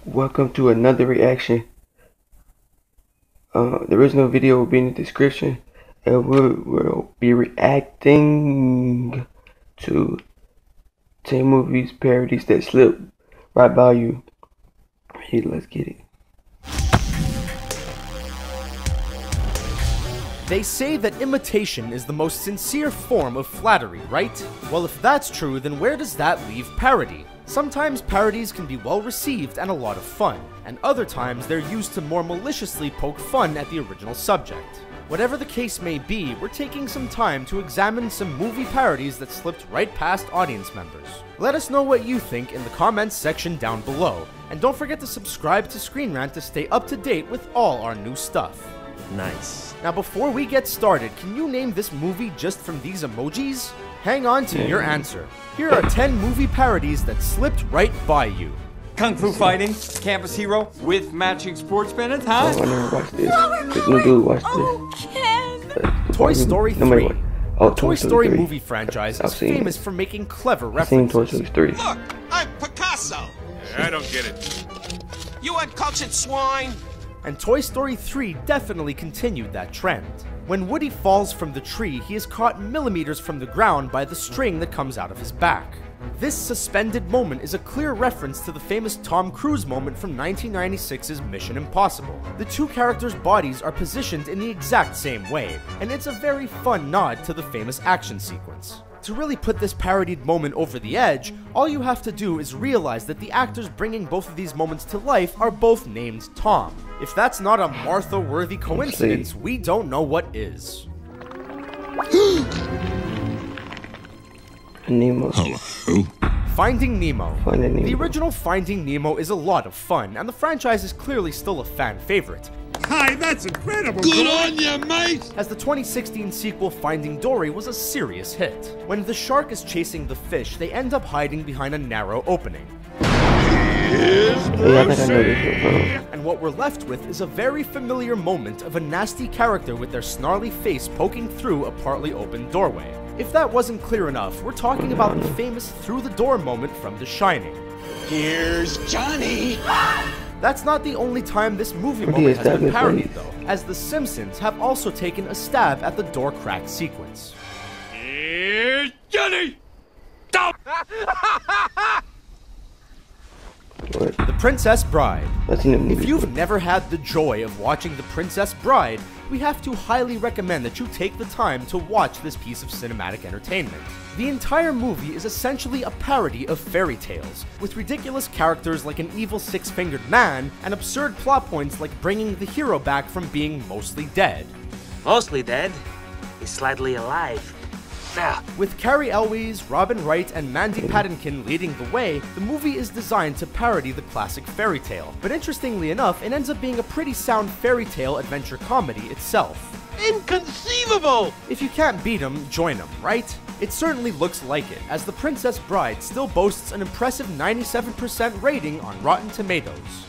Welcome to another reaction. The original video will be in the description, and we'll be reacting to 10 movies parodies that slip right by you. Hey, let's get it. They say that imitation is the most sincere form of flattery, right? Well, if that's true, then where does that leave parody? Sometimes parodies can be well received and a lot of fun, and other times they're used to more maliciously poke fun at the original subject. Whatever the case may be, we're taking some time to examine some movie parodies that slipped right past audience members. Let us know what you think in the comments section down below, and don't forget to subscribe to Screen Rant to stay up to date with all our new stuff. Nice. Now before we get started, can you name this movie just from these emojis? Hang on to your answer. Here are 10 movie parodies that slipped right by you. Kung Fu fighting, campus hero with matching sports pennant, huh? Oh, I never watched this. This new dude watched this. Toy Story 3. Oh, The Toy Story movie franchise is famous for making clever I've seen Toy references. Story 3. Look, I'm Picasso. I don't get it. You uncultured swine. And Toy Story 3 definitely continued that trend. When Woody falls from the tree, he is caught millimeters from the ground by the string that comes out of his back. This suspended moment is a clear reference to the famous Tom Cruise moment from 1996's Mission Impossible. The two characters' bodies are positioned in the exact same way, and it's a very fun nod to the famous action sequence. To really put this parodied moment over the edge, all you have to do is realize that the actors bringing both of these moments to life are both named Tom. If that's not a Martha-worthy coincidence, we don't know what is. Nemo. Finding Nemo. Finding Nemo. The original Finding Nemo is a lot of fun, and the franchise is clearly still a fan favorite. Hi, that's incredible. Good on you, mate! As the 2016 sequel Finding Dory was a serious hit. When the shark is chasing the fish, they end up hiding behind a narrow opening. Yeah, I think I know this. And what we're left with is a very familiar moment of a nasty character with their snarly face poking through a partly open doorway. If that wasn't clear enough, we're talking about the famous through-the-door moment from The Shining. Here's Johnny! That's not the only time this movie moment has been parodied, though, as The Simpsons have also taken a stab at the door crack sequence. Here's Johnny! Stop! The Princess Bride. I've seen the movie. If you've never had the joy of watching The Princess Bride, we have to highly recommend that you take the time to watch this piece of cinematic entertainment. The entire movie is essentially a parody of fairy tales, with ridiculous characters like an evil six-fingered man, and absurd plot points like bringing the hero back from being mostly dead. Mostly dead. He's slightly alive. Now, With Carrie Elwes, Robin Wright, and Mandy Patinkin leading the way, the movie is designed to parody the classic fairy tale. But interestingly enough, it ends up being a pretty sound fairy tale adventure comedy itself. Inconceivable! If you can't beat 'em, join 'em, right? It certainly looks like it, as The Princess Bride still boasts an impressive 97% rating on Rotten Tomatoes.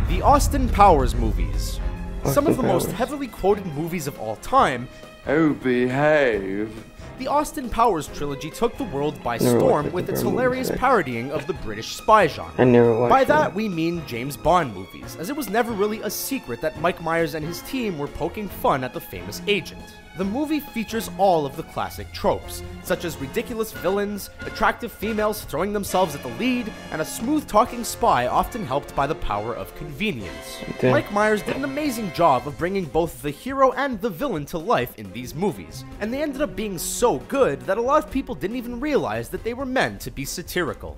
The Austin Powers movies. Some of the most heavily quoted movies of all time, Oh, behave. the Austin Powers trilogy took the world by Never storm watched with it, its but I hilarious remember parodying of the British spy genre. I never watched By that. that, we mean James Bond movies, as it was never really a secret that Mike Myers and his team were poking fun at the famous agent. The movie features all of the classic tropes, such as ridiculous villains, attractive females throwing themselves at the lead, and a smooth-talking spy often helped by the power of convenience. Okay. Mike Myers did an amazing job of bringing both the hero and the villain to life in these movies, and they ended up being so good that a lot of people didn't even realize that they were meant to be satirical.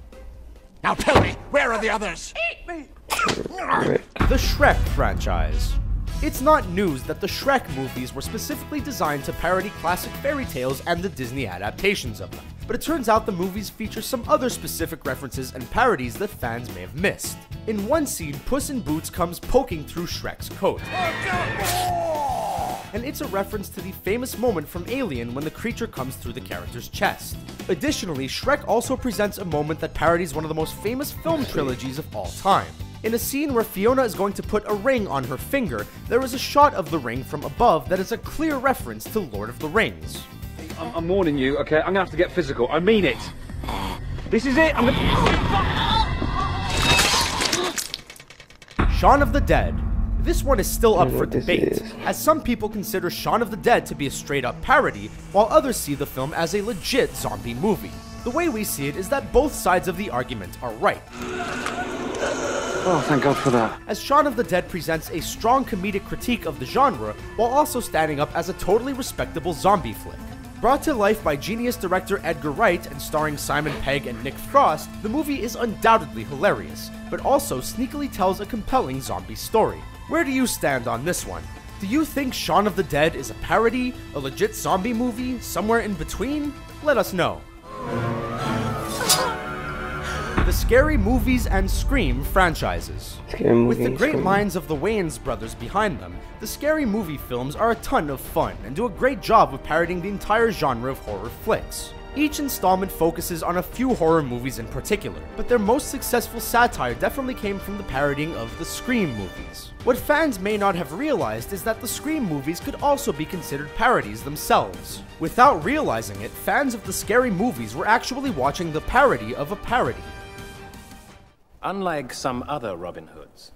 Now tell me, where are the others? The Shrek franchise. It's not news that the Shrek movies were specifically designed to parody classic fairy tales and the Disney adaptations of them, but it turns out the movies feature some other specific references and parodies that fans may have missed. In one scene, Puss in Boots comes poking through Shrek's coat. And it's a reference to the famous moment from Alien when the creature comes through the character's chest. Additionally, Shrek also presents a moment that parodies one of the most famous film trilogies of all time. In a scene where Fiona is going to put a ring on her finger, there is a shot of the ring from above that is a clear reference to Lord of the Rings. I'm warning you, okay? I'm gonna have to get physical. I mean it. This is it. I'm gonna... Shaun of the Dead. This one is still up for This debate, is. as some people consider Shaun of the Dead to be a straight-up parody, while others see the film as a legit zombie movie. The way we see it is that both sides of the argument are right, Oh, thank God for that. as Shaun of the Dead presents a strong comedic critique of the genre, while also standing up as a totally respectable zombie flick. Brought to life by genius director Edgar Wright and starring Simon Pegg and Nick Frost, the movie is undoubtedly hilarious, but also sneakily tells a compelling zombie story. Where do you stand on this one? Do you think Shaun of the Dead is a parody, a legit zombie movie, somewhere in between? Let us know. The Scary Movies and Scream franchises. Scary Movie With the and great Scream. minds of the Wayans brothers behind them, the Scary Movie films are a ton of fun and do a great job of parodying the entire genre of horror flicks. Each installment focuses on a few horror movies in particular, but their most successful satire definitely came from the parodying of the Scream movies. What fans may not have realized is that the Scream movies could also be considered parodies themselves. Without realizing it, fans of the Scary Movies were actually watching the parody of a parody. Unlike some other Robin Hoods,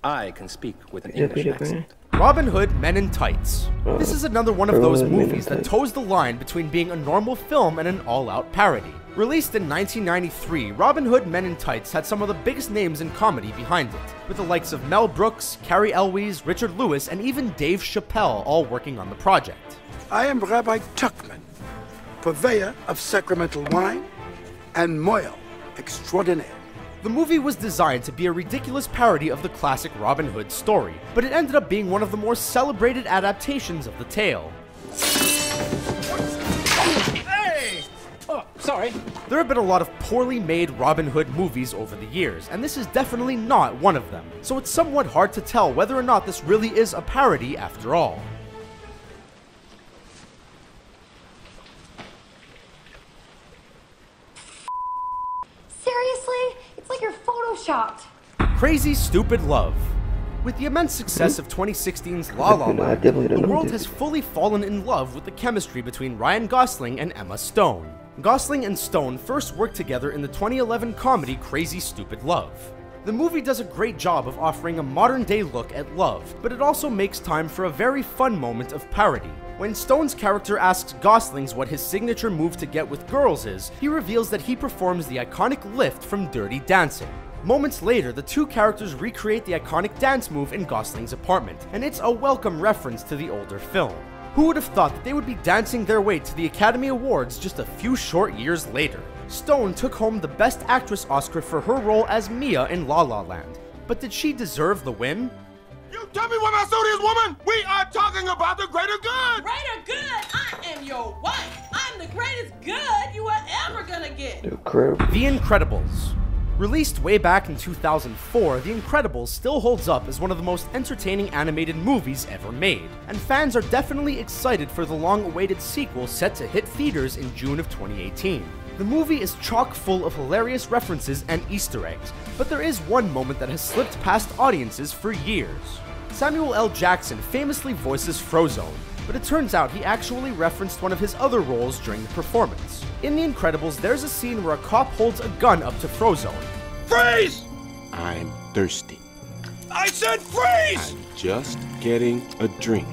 I can speak with an Yeah, English Peter accent. Robin Hood Men in Tights. This is another one of those Men in movies that Tights. toes the line between being a normal film and an all-out parody. Released in 1993, Robin Hood Men in Tights had some of the biggest names in comedy behind it, with the likes of Mel Brooks, Cary Elwes, Richard Lewis, and even Dave Chappelle all working on the project. I am Rabbi Tuckman, purveyor of sacramental wine and moil extraordinaire. The movie was designed to be a ridiculous parody of the classic Robin Hood story, but it ended up being one of the more celebrated adaptations of the tale. Hey! Oh, sorry. There have been a lot of poorly made Robin Hood movies over the years, and this is definitely not one of them, so it's somewhat hard to tell whether or not this really is a parody after all. Seriously? It's like you're photoshopped. Crazy Stupid Love. With the immense success of 2016's La La I Land, definitely don't the know world this. has fully fallen in love with the chemistry between Ryan Gosling and Emma Stone. Gosling and Stone first worked together in the 2011 comedy Crazy Stupid Love. The movie does a great job of offering a modern-day look at love, but it also makes time for a very fun moment of parody. When Stone's character asks Gosling's what his signature move to get with girls is, he reveals that he performs the iconic lift from Dirty Dancing. Moments later, the two characters recreate the iconic dance move in Gosling's apartment, and it's a welcome reference to the older film. Who would have thought that they would be dancing their way to the Academy Awards just a few short years later? Stone took home the Best Actress Oscar for her role as Mia in La La Land, but did she deserve the win? You tell me what my suit is, woman! We are talking about the greater good! Greater good? I am your wife. I'm the greatest good you are ever gonna get. The crib. The Incredibles. Released way back in 2004, The Incredibles still holds up as one of the most entertaining animated movies ever made, and fans are definitely excited for the long-awaited sequel set to hit theaters in June of 2018. The movie is chock full of hilarious references and Easter eggs, but there is one moment that has slipped past audiences for years. Samuel L. Jackson famously voices Frozone, but it turns out he actually referenced one of his other roles during the performance. In The Incredibles, there's a scene where a cop holds a gun up to Frozone. Freeze! I'm thirsty. I said freeze! I'm just getting a drink.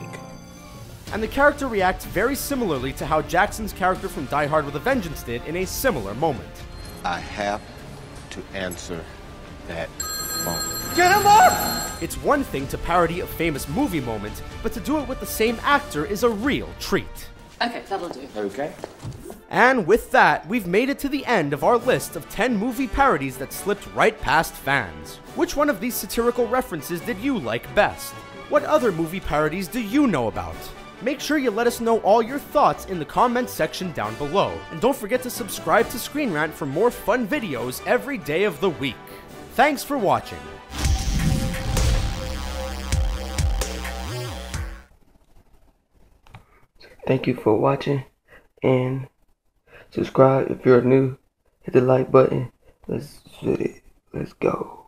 And the character reacts very similarly to how Jackson's character from Die Hard with a Vengeance did in a similar moment. I have to answer that phone. Get him up! It's one thing to parody a famous movie moment, but to do it with the same actor is a real treat. Okay, that'll do. Okay. And with that, we've made it to the end of our list of 10 movie parodies that slipped right past fans. Which one of these satirical references did you like best? What other movie parodies do you know about? Make sure you let us know all your thoughts in the comments section down below, and don't forget to subscribe to Screen Rant for more fun videos every day of the week. Thanks for watching. Thank you for watching, and subscribe if you're new. Hit the like button. Let's go.